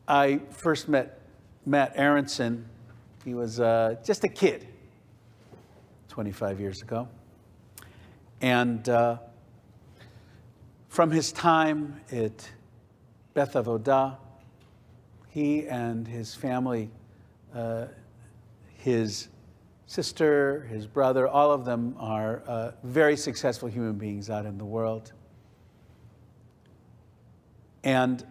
I first met Matt Aronson. He was just a kid 25 years ago. And from his time at Beth Avodah, he and his family, his sister, his brother, all of them are very successful human beings out in the world. And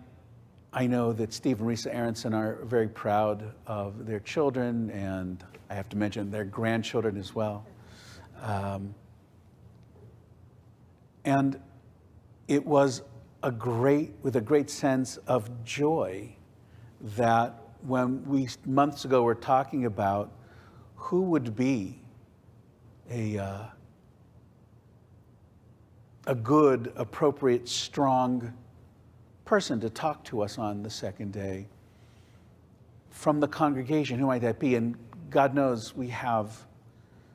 I know that Steve and Risa Aronson are very proud of their children, and I have to mention their grandchildren as well. And it was with a great sense of joy that when we months ago were talking about who would be a good, appropriate, strong person to talk to us on the second day from the congregation, who might that be? And God knows we have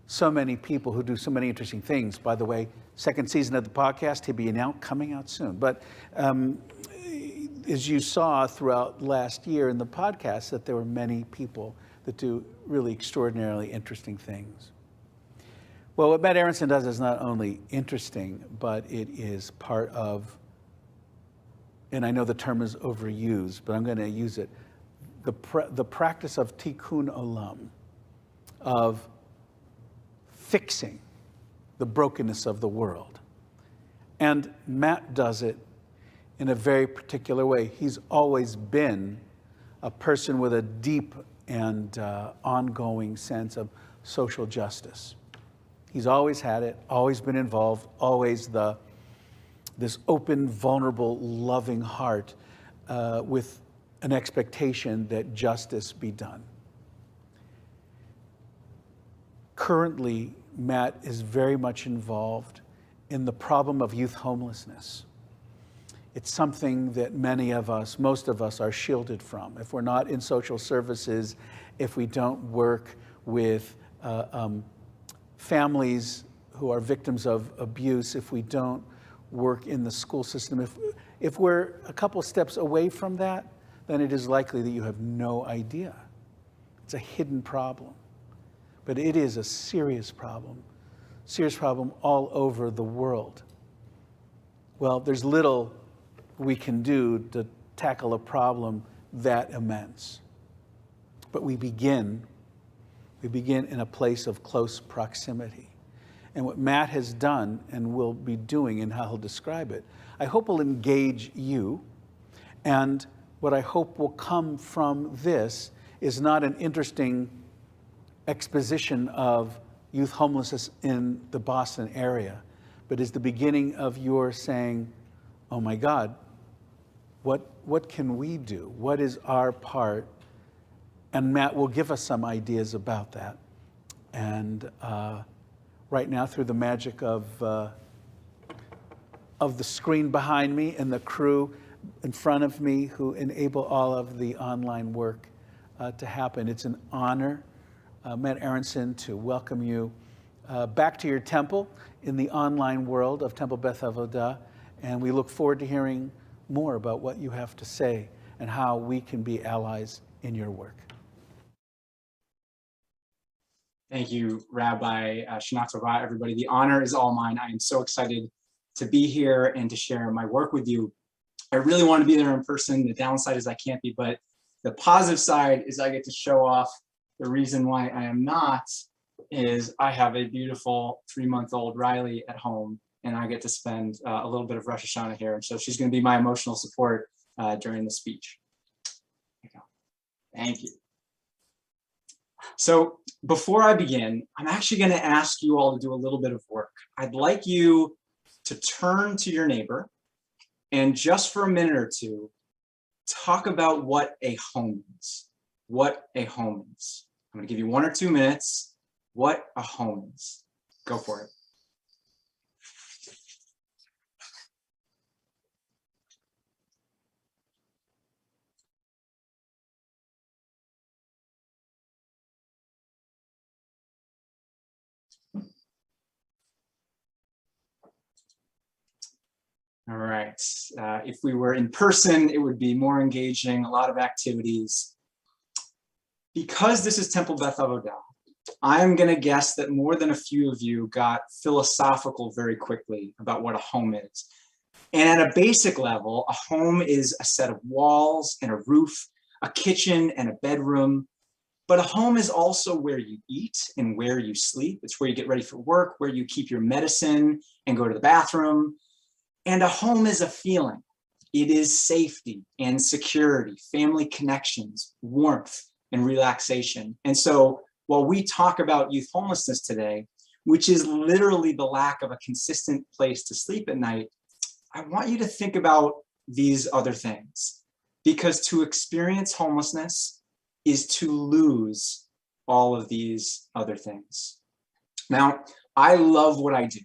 so many people who do so many interesting things. By the way, second season of the podcast, TBA now, coming out soon. But as you saw throughout last year in the podcast, that there were many people that do really extraordinarily interesting things. Well, what Matt Aronson does is not only interesting, but it is part of, and I know the term is overused, but I'm going to use it, the practice of tikkun olam, of fixing the brokenness of the world. And Matt does it in a very particular way. He's always been a person with a deep and ongoing sense of social justice. He's always had it, always been involved, always this open, vulnerable, loving heart with an expectation that justice be done. Currently, Matt is very much involved in the problem of youth homelessness. It's something that many of us, most of us, are shielded from. If we're not in social services, if we don't work with families who are victims of abuse, if we don't work in the school system, if we're a couple steps away from that, then it is likely that you have no idea. It's a hidden problem. But it is a serious problem all over the world. Well, there's little we can do to tackle a problem that immense. But we begin in a place of close proximity. And what Matt has done and will be doing, and how he'll describe it, I hope will engage you. And what I hope will come from this is not an interesting exposition of youth homelessness in the Boston area, but is the beginning of your saying, oh my God, what can we do? What is our part? And Matt will give us some ideas about that. And right now, through the magic of the screen behind me and the crew in front of me who enable all of the online work to happen, it's an honor, Matt Aronson, to welcome you back to your temple in the online world of Temple Beth Avodah. And we look forward to hearing more about what you have to say and how we can be allies in your work. Thank you, Rabbi Shana Tova, everybody. The honor is all mine. I am so excited to be here and to share my work with you. I really want to be there in person. The downside is I can't be, but the positive side is I get to show off. The reason why I am not is I have a beautiful 3-month-old Riley at home, and I get to spend a little bit of Rosh Hashana here. And so she's going to be my emotional support during the speech. There you go. Thank you. So before I begin, I'm actually going to ask you all to do a little bit of work. I'd like you to turn to your neighbor and just for a minute or two, talk about what a home is. What a home is. I'm going to give you 1 or 2 minutes. What a home is. Go for it. All right. If we were in person, it would be more engaging, a lot of activities. Because this is Temple Beth Avodah, I'm going to guess that more than a few of you got philosophical very quickly about what a home is. And at a basic level, a home is a set of walls and a roof, a kitchen and a bedroom. But a home is also where you eat and where you sleep. It's where you get ready for work, where you keep your medicine and go to the bathroom. And a home is a feeling. It is safety and security, family connections, warmth, and relaxation. And so while we talk about youth homelessness today, which is literally the lack of a consistent place to sleep at night, I want you to think about these other things, because to experience homelessness is to lose all of these other things. Now, I love what I do,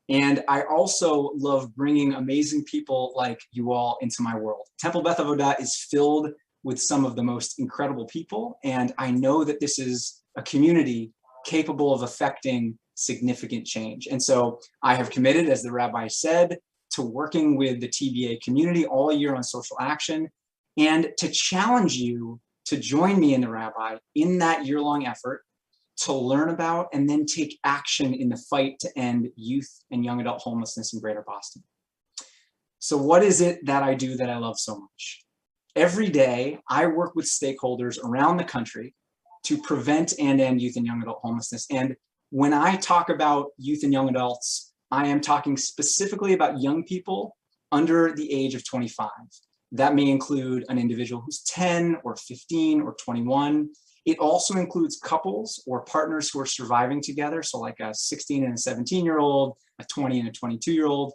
and I also love bringing amazing people like you all into my world. Temple Beth Avodah is filled with some of the most incredible people, and I know that this is a community capable of affecting significant change. And so I have committed, as the rabbi said, to working with the TBA community all year on social action, and to challenge you to join me and the rabbi in that year-long effort to learn about and then take action in the fight to end youth and young adult homelessness in Greater Boston. So what is it that I do that I love so much? Every day, I work with stakeholders around the country to prevent and end youth and young adult homelessness. And when I talk about youth and young adults, I am talking specifically about young people under the age of 25. That may include an individual who's 10 or 15 or 21. It also includes couples or partners who are surviving together. So like a 16 and a 17-year-old, a 20 and a 22-year-old.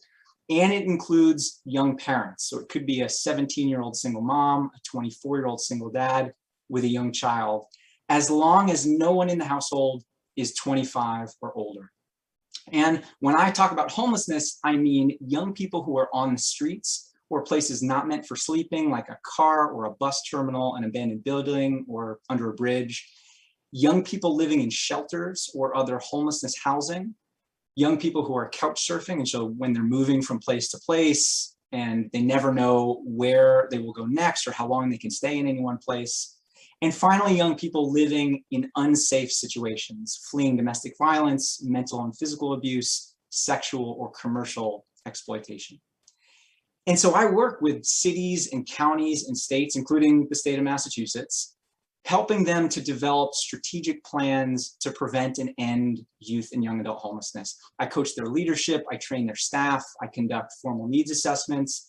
And it includes young parents. So it could be a 17-year-old single mom, a 24-year-old single dad with a young child, as long as no one in the household is 25 or older. And when I talk about homelessness, I mean young people who are on the streets or places not meant for sleeping, like a car or a bus terminal, an abandoned building, or under a bridge. Young people living in shelters or other homelessness housing. Young people who are couch surfing, and so when they're moving from place to place and they never know where they will go next or how long they can stay in any one place. And finally, young people living in unsafe situations, fleeing domestic violence, mental and physical abuse, sexual or commercial exploitation. And so I work with cities and counties and states, including the state of Massachusetts, helping them to develop strategic plans to prevent and end youth and young adult homelessness. I coach their leadership, I train their staff, I conduct formal needs assessments.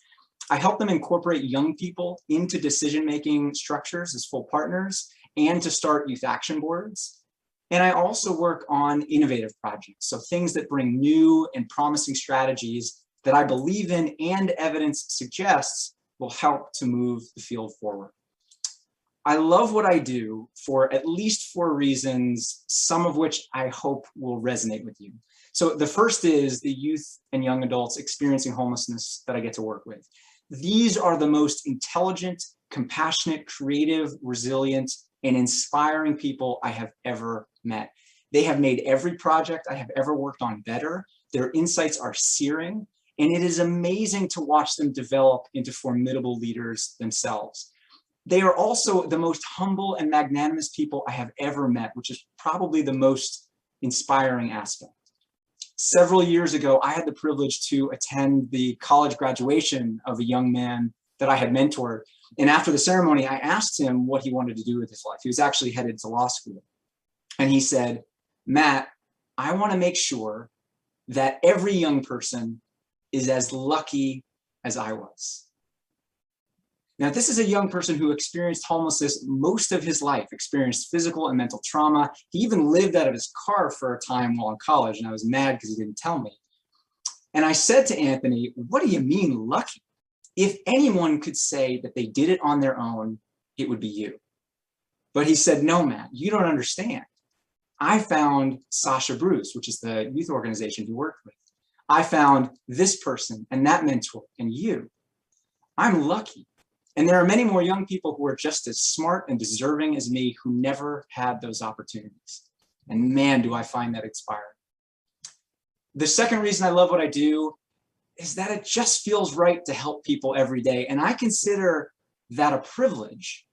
I help them incorporate young people into decision-making structures as full partners and to start youth action boards. And I also work on innovative projects, so things that bring new and promising strategies that I believe in and evidence suggests will help to move the field forward. I love what I do for at least 4 reasons, some of which I hope will resonate with you. So the first is the youth and young adults experiencing homelessness that I get to work with. These are the most intelligent, compassionate, creative, resilient, and inspiring people I have ever met. They have made every project I have ever worked on better. Their insights are searing, and it is amazing to watch them develop into formidable leaders themselves. They are also the most humble and magnanimous people I have ever met, which is probably the most inspiring aspect. Several years ago, I had the privilege to attend the college graduation of a young man that I had mentored. And after the ceremony, I asked him what he wanted to do with his life. He was actually headed to law school. And he said, "Matt, I want to make sure that every young person is as lucky as I was." Now, this is a young person who experienced homelessness most of his life, experienced physical and mental trauma. He even lived out of his car for a time while in college, and I was mad because he didn't tell me. And I said to Anthony, "What do you mean lucky? If anyone could say that they did it on their own, it would be you." But he said, "No, Matt, you don't understand. I found Sasha Bruce, which is the youth organization he worked with. I found this person and that mentor and you. I'm lucky. And there are many more young people who are just as smart and deserving as me who never had those opportunities. And man, do I find that inspiring." The second reason I love what I do is that it just feels right to help people every day. And I consider that a privilege,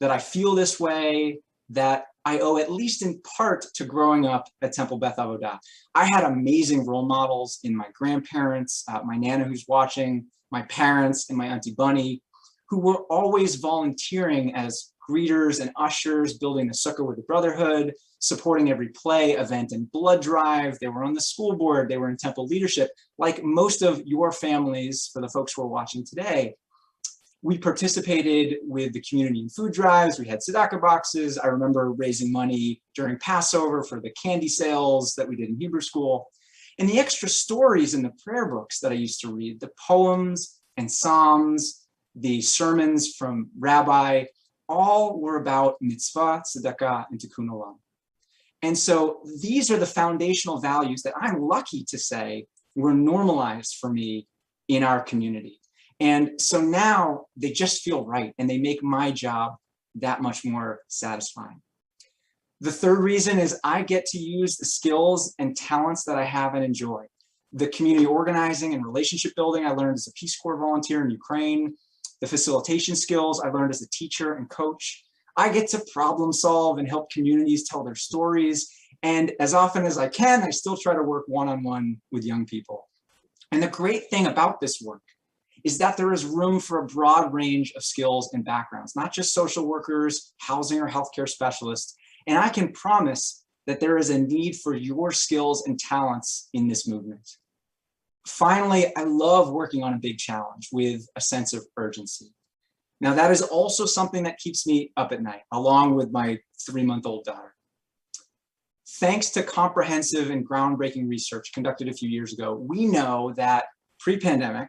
that I feel this way, that I owe at least in part to growing up at Temple Beth Avodah. I had amazing role models in my grandparents, my Nana who's watching, my parents, and my Auntie Bunny, who were always volunteering as greeters and ushers, building the sukkah with the Brotherhood, supporting every play, event, and blood drive. They were on the school board. They were in temple leadership. Like most of your families, for the folks who are watching today, we participated with the community and food drives. We had tzedakah boxes. I remember raising money during Passover for the candy sales that we did in Hebrew school. And the extra stories in the prayer books that I used to read, the poems and psalms, the sermons from Rabbi, all were about mitzvah, tzedakah, and tikkun olam. And so these are the foundational values that I'm lucky to say were normalized for me in our community. And so now they just feel right, and they make my job that much more satisfying. The third reason is I get to use the skills and talents that I have and enjoy. The community organizing and relationship building I learned as a Peace Corps volunteer in Ukraine, the facilitation skills I learned as a teacher and coach. I get to problem solve and help communities tell their stories. And as often as I can, I still try to work one-on-one with young people. And the great thing about this work is that there is room for a broad range of skills and backgrounds, not just social workers, housing or healthcare specialists. And I can promise that there is a need for your skills and talents in this movement. Finally, I love working on a big challenge with a sense of urgency. Now, that is also something that keeps me up at night, along with my 3-month-old daughter. Thanks to comprehensive and groundbreaking research conducted a few years ago, we know that pre-pandemic,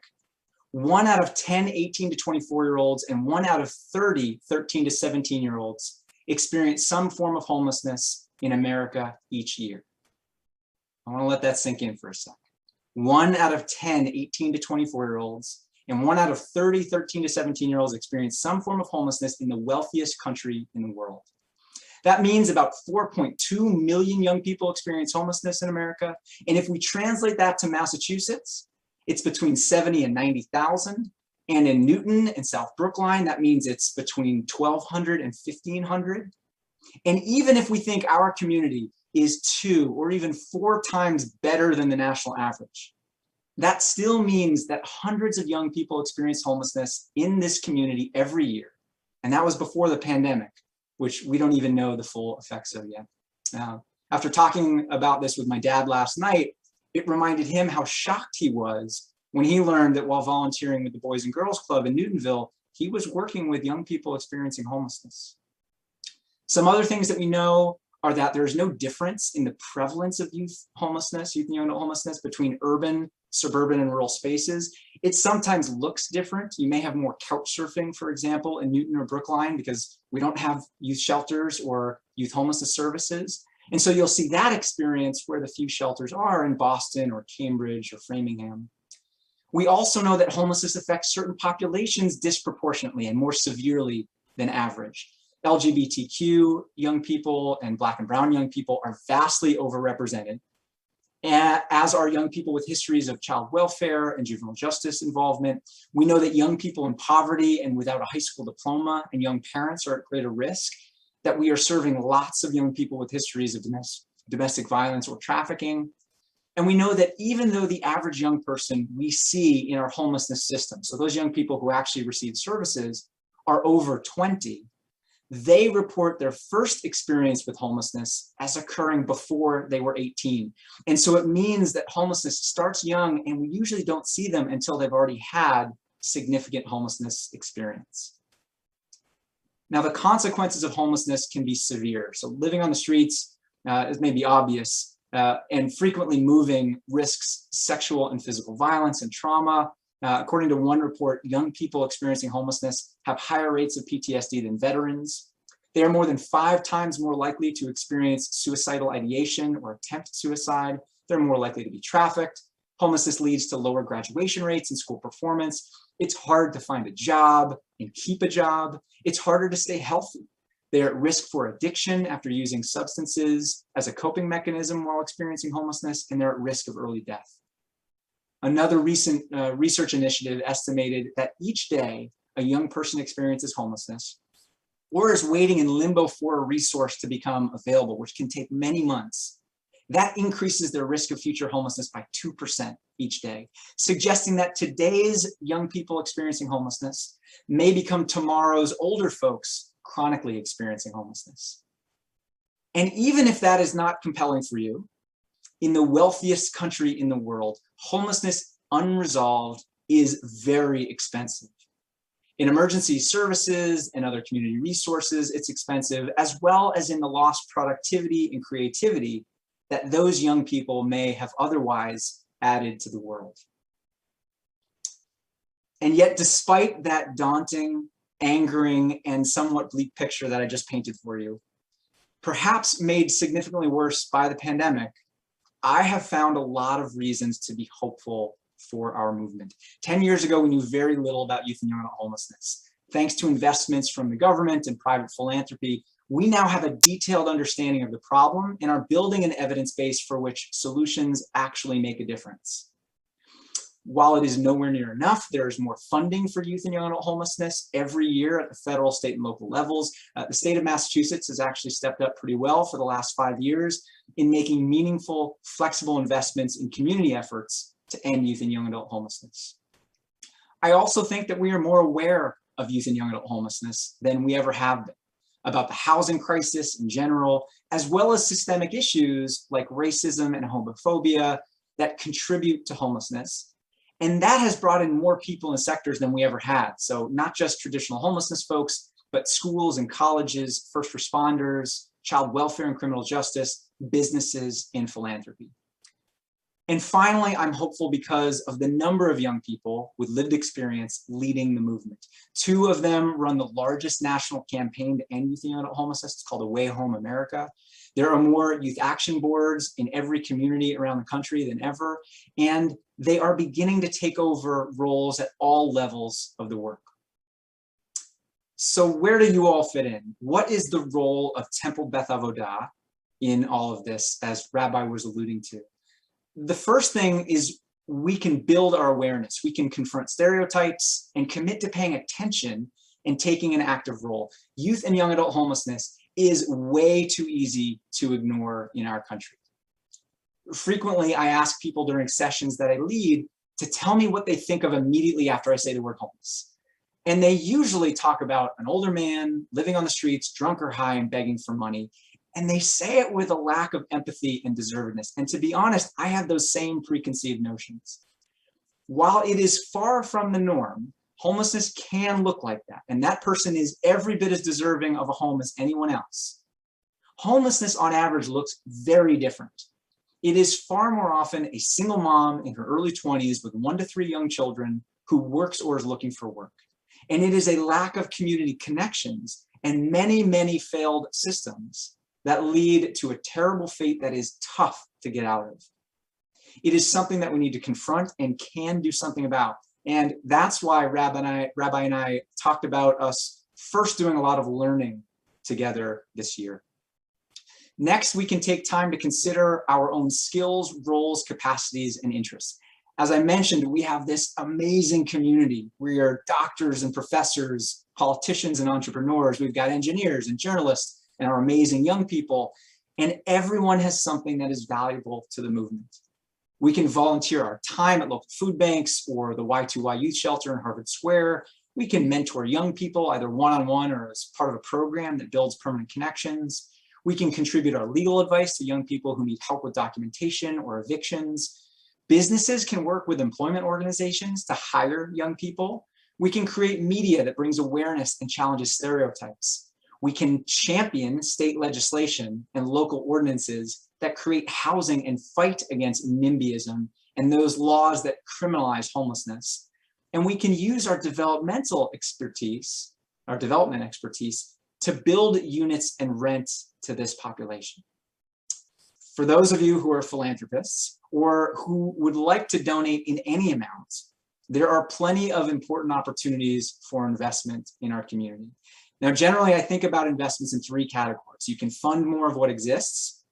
1 out of 10 18 to 24-year-olds and 1 out of 30 13 to 17-year-olds experience some form of homelessness in America each year. I want to let that sink in for a sec. 1 out of 10 18 to 24-year-olds and 1 out of 30 13 to 17-year-olds experience some form of homelessness in the wealthiest country in the world. That means about 4.2 million young people experience homelessness in America. And if we translate that to Massachusetts, it's between 70 and 90,000. And in Newton and South Brookline, that means it's between 1,200 and 1,500. And even if we think our community is 2 or even 4 times better than the national average, that still means that hundreds of young people experience homelessness in this community every year. And that was before the pandemic, which we don't even know the full effects of yet. After talking about this with my dad last night, it reminded him how shocked he was when he learned that while volunteering with the Boys and Girls Club in Newtonville, he was working with young people experiencing homelessness. Some other things that we know are that there's no difference in the prevalence of youth young homelessness between urban, suburban, and rural spaces. It sometimes looks different. You may have more couch surfing, for example, in Newton or Brookline because we don't have youth shelters or youth homelessness services. And so you'll see that experience where the few shelters are in Boston or Cambridge or Framingham. We also know that homelessness affects certain populations disproportionately and more severely than average. LGBTQ young people and Black and brown young people are vastly overrepresented, as are young people with histories of child welfare and juvenile justice involvement. We know that young people in poverty and without a high school diploma and young parents are at greater risk, that we are serving lots of young people with histories of domestic violence or trafficking. And we know that even though the average young person we see in our homelessness system, so those young people who actually receive services, are over 20, they report their first experience with homelessness as occurring before they were 18. And so it means that homelessness starts young, and we usually don't see them until they've already had significant homelessness experience. Now, the consequences of homelessness can be severe. So living on the streets is maybe obvious, and frequently moving risks sexual and physical violence and trauma. According to one report, young people experiencing homelessness have higher rates of PTSD than veterans. They are more than 5 times more likely to experience suicidal ideation or attempt suicide. They're more likely to be trafficked. Homelessness leads to lower graduation rates and school performance. It's hard to find a job and keep a job. It's harder to stay healthy. They're at risk for addiction after using substances as a coping mechanism while experiencing homelessness, and they're at risk of early death. Another recent research initiative estimated that each day a young person experiences homelessness or is waiting in limbo for a resource to become available, which can take many months, that increases their risk of future homelessness by 2% each day, suggesting that today's young people experiencing homelessness may become tomorrow's older folks chronically experiencing homelessness. And even if that is not compelling for you, in the wealthiest country in the world, homelessness unresolved is very expensive. In emergency services and other community resources, it's expensive, as well as in the lost productivity and creativity that those young people may have otherwise added to the world. And yet, despite that daunting, angering, and somewhat bleak picture that I just painted for you, perhaps made significantly worse by the pandemic, I have found a lot of reasons to be hopeful for our movement. 10 years ago, we knew very little about youth and young adult homelessness. Thanks to investments from the government and private philanthropy, we now have a detailed understanding of the problem and are building an evidence base for which solutions actually make a difference. While it is nowhere near enough, there is more funding for youth and young adult homelessness every year at the federal, state, and local levels. The state of Massachusetts has actually stepped up pretty well for the last 5 years in making meaningful, flexible investments in community efforts to end youth and young adult homelessness. I also think that we are more aware of youth and young adult homelessness than we ever have been, about the housing crisis in general, as well as systemic issues like racism and homophobia that contribute to homelessness. And that has brought in more people and sectors than we ever had. So not just traditional homelessness folks, but schools and colleges, first responders, child welfare and criminal justice, businesses, and philanthropy. And finally, I'm hopeful because of the number of young people with lived experience leading the movement. 2 of them run the largest national campaign to end youth and young adult homelessness. It's called A Way Home America. There are more youth action boards in every community around the country than ever, and they are beginning to take over roles at all levels of the work. So where do you all fit in? What is the role of Temple Beth Avodah in all of this, as Rabbi was alluding to? The first thing is we can build our awareness. We can confront stereotypes and commit to paying attention and taking an active role. Youth and young adult homelessness is way too easy to ignore in our country. Frequently, I ask people during sessions that I lead to tell me what they think of immediately after I say the word homeless. And they usually talk about an older man living on the streets, drunk or high, and begging for money. And they say it with a lack of empathy and deservedness. And to be honest, I have those same preconceived notions. While it is far from the norm, homelessness can look like that. And that person is every bit as deserving of a home as anyone else. Homelessness on average looks very different. It is far more often a single mom in her early 20s with 1 to 3 young children who works or is looking for work. And it is a lack of community connections and many, many failed systems that lead to a terrible fate that is tough to get out of. It is something that we need to confront and can do something about. And that's why Rabbi and I talked about us first doing a lot of learning together this year. Next, we can take time to consider our own skills, roles, capacities, and interests. As I mentioned, we have this amazing community. We are doctors and professors, politicians and entrepreneurs. We've got engineers and journalists and our amazing young people, and everyone has something that is valuable to the movement. We can volunteer our time at local food banks or the Y2Y youth shelter in Harvard Square. We can mentor young people either one-on-one or as part of a program that builds permanent connections. We can contribute our legal advice to young people who need help with documentation or evictions. Businesses can work with employment organizations to hire young people. We can create media that brings awareness and challenges stereotypes. We can champion state legislation and local ordinances that create housing and fight against NIMBYism and those laws that criminalize homelessness. And we can use our development expertise to build units and rent to this population. For those of you who are philanthropists or who would like to donate in any amount, there are plenty of important opportunities for investment in our community. Now, generally, I think about investments in 3 categories. You can fund more of what exists,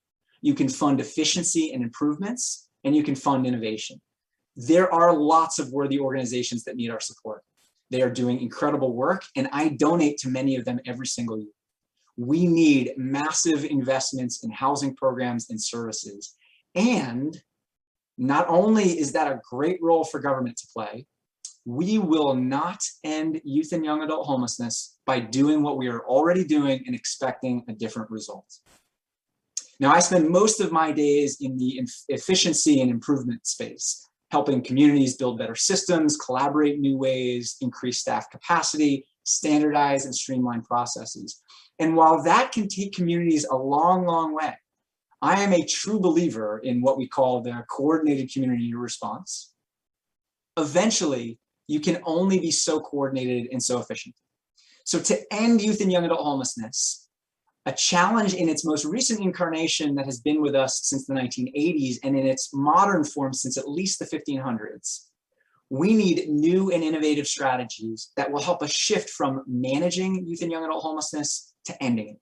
you can fund efficiency and improvements, and you can fund innovation. There are lots of worthy organizations that need our support. They are doing incredible work, and I donate to many of them every single year. We need massive investments in housing programs and services. And not only is that a great role for government to play, we will not end youth and young adult homelessness by doing what we are already doing and expecting a different result. Now, I spend most of my days in the efficiency and improvement space, helping communities build better systems, collaborate in new ways, increase staff capacity, standardize and streamline processes. And while that can take communities a long, long way, I am a true believer in what we call the coordinated community response. Eventually, you can only be so coordinated and so efficient. So to end youth and young adult homelessness, a challenge in its most recent incarnation that has been with us since the 1980s and in its modern form since at least the 1500s, we need new and innovative strategies that will help us shift from managing youth and young adult homelessness to ending it.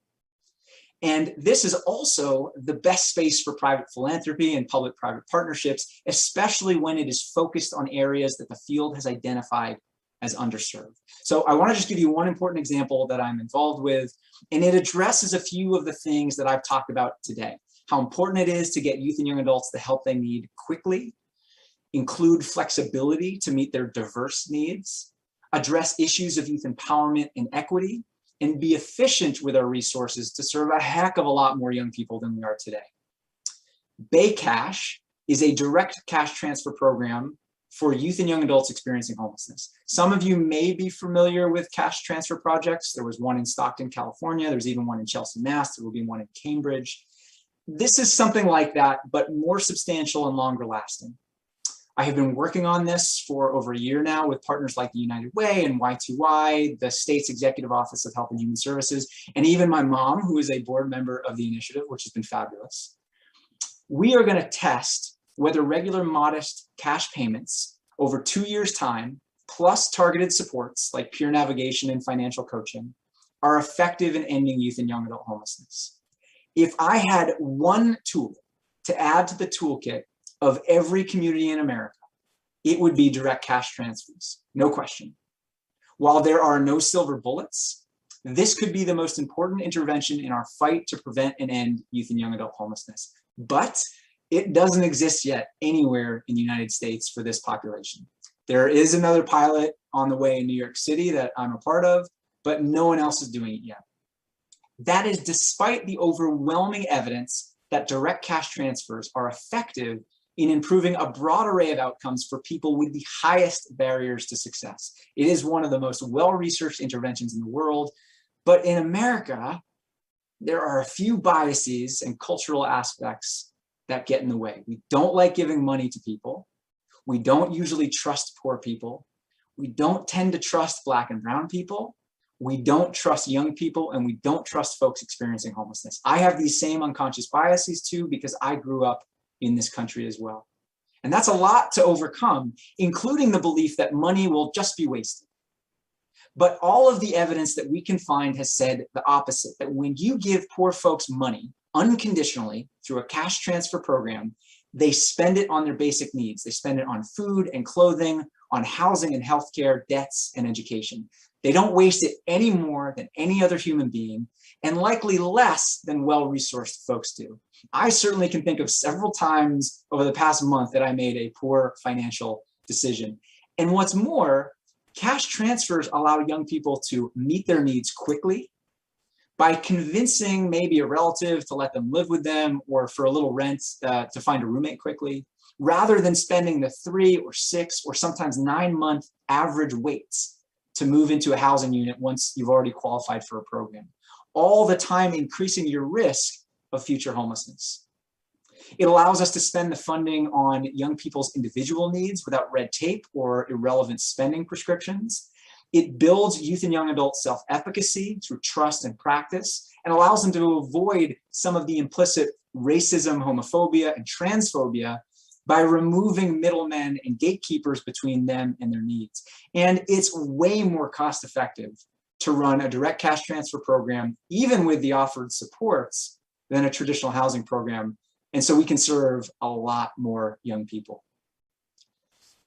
And this is also the best space for private philanthropy and public-private partnerships, especially when it is focused on areas that the field has identified as underserved. So I want to just give you one important example that I'm involved with, and it addresses a few of the things that I've talked about today. How important it is to get youth and young adults the help they need quickly, include flexibility to meet their diverse needs, address issues of youth empowerment and equity, and be efficient with our resources to serve a heck of a lot more young people than we are today. Bay Cash is a direct cash transfer program for youth and young adults experiencing homelessness. Some of you may be familiar with cash transfer projects. There was one in Stockton, California. There's even one in Chelsea, Mass. There will be one in Cambridge. This is something like that, but more substantial and longer lasting. I have been working on this for over a year now with partners like the United Way and YYA, the state's Executive Office of Health and Human Services, and even my mom, who is a board member of the initiative, which has been fabulous. We are going to test whether regular modest cash payments over 2 years' time, plus targeted supports like peer navigation and financial coaching, are effective in ending youth and young adult homelessness. If I had one tool to add to the toolkit of every community in America, it would be direct cash transfers, no question. While there are no silver bullets, this could be the most important intervention in our fight to prevent and end youth and young adult homelessness. But it doesn't exist yet anywhere in the United States for this population. There is another pilot on the way in New York City that I'm a part of, but no one else is doing it yet. That is despite the overwhelming evidence that direct cash transfers are effective in improving a broad array of outcomes for people with the highest barriers to success. It is one of the most well-researched interventions in the world, but in America, there are a few biases and cultural aspects that get in the way. We don't like giving money to people. We don't usually trust poor people. We don't tend to trust Black and brown people. We don't trust young people, and we don't trust folks experiencing homelessness. I have these same unconscious biases too, because I grew up in this country as well. And that's a lot to overcome, including the belief that money will just be wasted. But all of the evidence that we can find has said the opposite, that when you give poor folks money unconditionally through a cash transfer program, they spend it on their basic needs. They spend it on food and clothing, on housing and healthcare, debts and education. They don't waste it any more than any other human being, and likely less than well-resourced folks do. I certainly can think of several times over the past month that I made a poor financial decision. And what's more, cash transfers allow young people to meet their needs quickly by convincing maybe a relative to let them live with them, or for a little rent to find a roommate quickly, rather than spending the 3 or 6 or sometimes 9-month average waits to move into a housing unit once you've already qualified for a program, all the time increasing your risk of future homelessness. It allows us to spend the funding on young people's individual needs without red tape or irrelevant spending prescriptions. It builds youth and young adult self-efficacy through trust and practice, and allows them to avoid some of the implicit racism, homophobia, and transphobia by removing middlemen and gatekeepers between them and their needs. And it's way more cost effective to run a direct cash transfer program, even with the offered supports, than a traditional housing program. And so we can serve a lot more young people.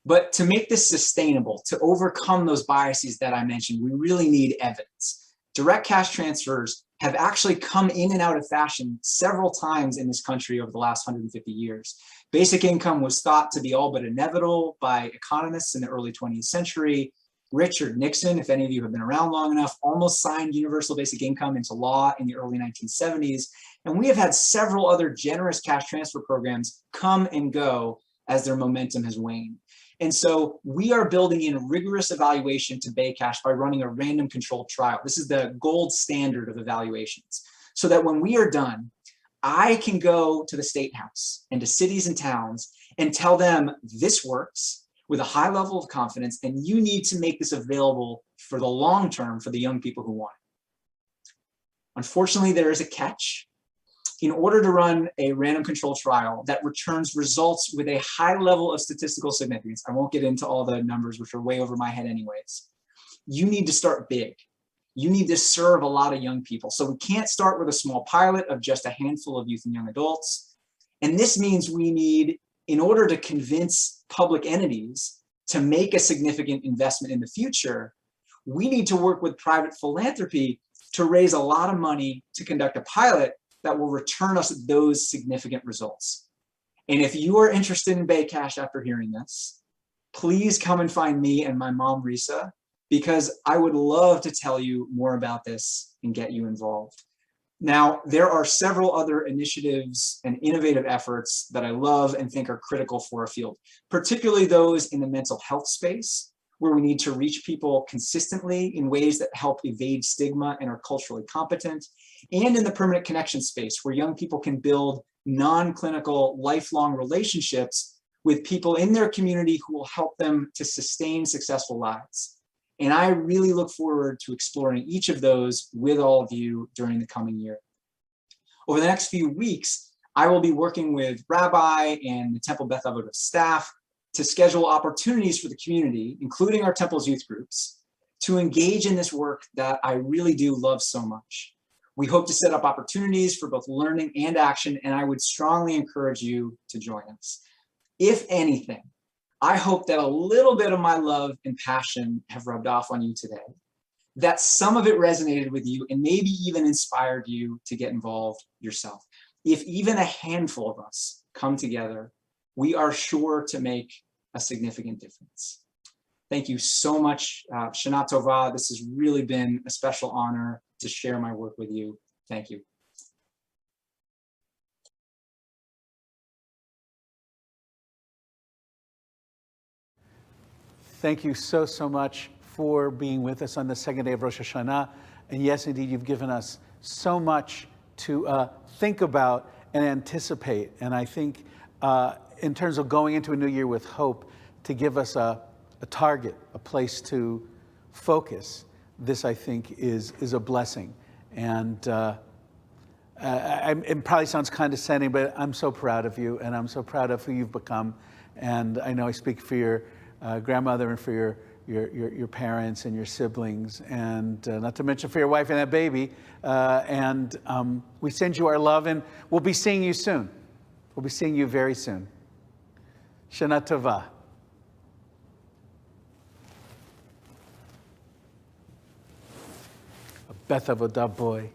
But to make this sustainable, to overcome those biases that I mentioned, we really need evidence. Direct cash transfers have actually come in and out of fashion several times in this country over the last 150 years. Basic income was thought to be all but inevitable by economists in the early 20th century. Richard Nixon, if any of you have been around long enough, almost signed universal basic income into law in the early 1970s. And we have had several other generous cash transfer programs come and go as their momentum has waned. And so we are building in rigorous evaluation to Bay Cash by running a random controlled trial. This is the gold standard of evaluations. So that when we are done, I can go to the State House and to cities and towns and tell them this works with a high level of confidence, and you need to make this available for the long term for the young people who want it. Unfortunately, there is a catch. In order to run a random control trial that returns results with a high level of statistical significance, I won't get into all the numbers, which are way over my head anyways, you need to start big. You need to serve a lot of young people. So we can't start with a small pilot of just a handful of youth and young adults. And this means we need, in order to convince public entities to make a significant investment in the future, we need to work with private philanthropy to raise a lot of money to conduct a pilot that will return us those significant results. And if you are interested in Bay Cash after hearing this, please come and find me and my mom, Risa, because I would love to tell you more about this and get you involved. Now, there are several other initiatives and innovative efforts that I love and think are critical for our field, particularly those in the mental health space, where we need to reach people consistently in ways that help evade stigma and are culturally competent, and in the permanent connection space, where young people can build non-clinical, lifelong relationships with people in their community who will help them to sustain successful lives. And I really look forward to exploring each of those with all of you during the coming year. Over the next few weeks, I will be working with Rabbi and the Temple Beth Avodah staff to schedule opportunities for the community, including our Temple's youth groups, to engage in this work that I really do love so much. We hope to set up opportunities for both learning and action, and I would strongly encourage you to join us. If anything, I hope that a little bit of my love and passion have rubbed off on you today, that some of it resonated with you and maybe even inspired you to get involved yourself. If even a handful of us come together, we are sure to make a significant difference. Thank you so much. Shana Tova, this has really been a special honor to share my work with you. Thank you. Thank you so, so much for being with us on the second day of Rosh Hashana. And yes, indeed, you've given us so much to think about and anticipate. And I think in terms of going into a new year with hope, to give us a target, a place to focus, this, I think, is a blessing. And it probably sounds condescending, but I'm so proud of you, and I'm so proud of who you've become. And I know I speak for your grandmother and for your parents and your siblings, and not to mention for your wife and that baby. We send you our love, and we'll be seeing you soon. We'll be seeing you very soon. Shana Tova. A Beth Avodah boy.